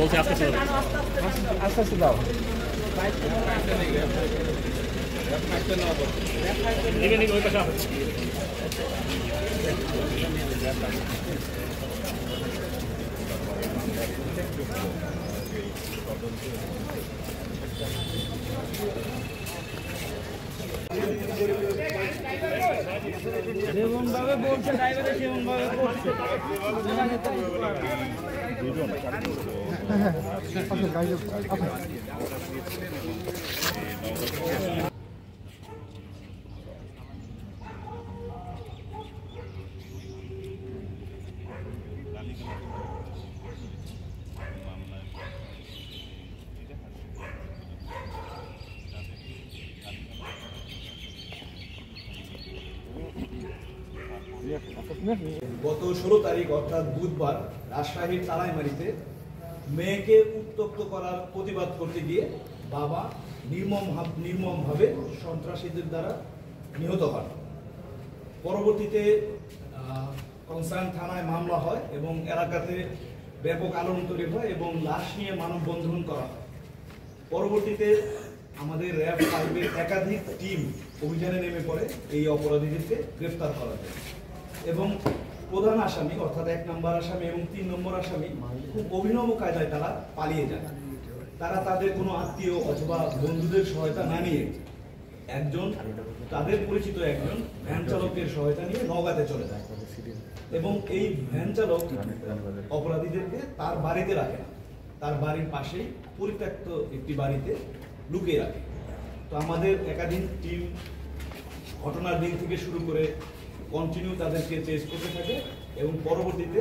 বলছে আস্তে আস্তে দাও। ওই পাশে আছে। যেমন ভাবে বলছে ড্রাইভারে সেমন ভাবে করছে। গত 16 তারিখ অর্থাৎ বুধবার রাজশাহীর তালাইমারীতে মেয়েকে উত্ত্যক্ত করার প্রতিবাদ করতে গিয়ে বাবা নির্মমভাবে সন্ত্রাসীদের দ্বারা নিহত হন। পরবর্তীতে কনসার্ন থানায় মামলা হয় এবং এলাকাতে ব্যাপক আলোড়ন তৈরি হয় এবং লাশ নিয়ে মানববন্ধন করা হয়। পরবর্তীতে আমাদের র্যাব 5-এর একাধিক টিম অভিযানে নেমে পড়ে এই অপরাধীদেরকে গ্রেফতার করা যায় এবং প্রধান আসামি অর্থাৎ 1 নম্বর আসামি এবং 3 নম্বর আসামি খুব অভিনব কায়দায় তারা পালিয়ে যায়। তারা তাদের কোনো আত্মীয় অথবা বন্ধুদের সহায়তা না নিয়ে তাদের পরিচিত একজন ভ্যান চালকের সহায়তা নিয়ে নওগাঁতে চলে যায় এবং এই ভ্যান চালক অপরাধীদেরকে তার বাড়িতে রাখে না, তার বাড়ির পাশেই পরিত্যক্ত একটি বাড়িতে লুকিয়ে রাখে। তো আমাদের একাধিক টিম ঘটনার দিন থেকে শুরু করে কন্টিনিউ তাদেরকে চেস করতে থাকে এবং পরবর্তীতে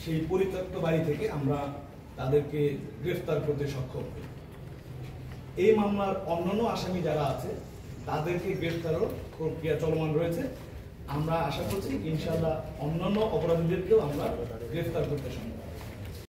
সেই পরিত্যক্ত বাড়ি থেকে আমরা তাদেরকে গ্রেফতার করতে সক্ষম হই। এই মামলার অন্যান্য আসামি যারা আছে তাদেরকে গ্রেফতারও প্রক্রিয়া চলমান রয়েছে। আমরা আশা করছি ইনশাআল্লাহ অন্যান্য অপরাধীদেরকেও আমরা গ্রেফতার করতে সক্ষম।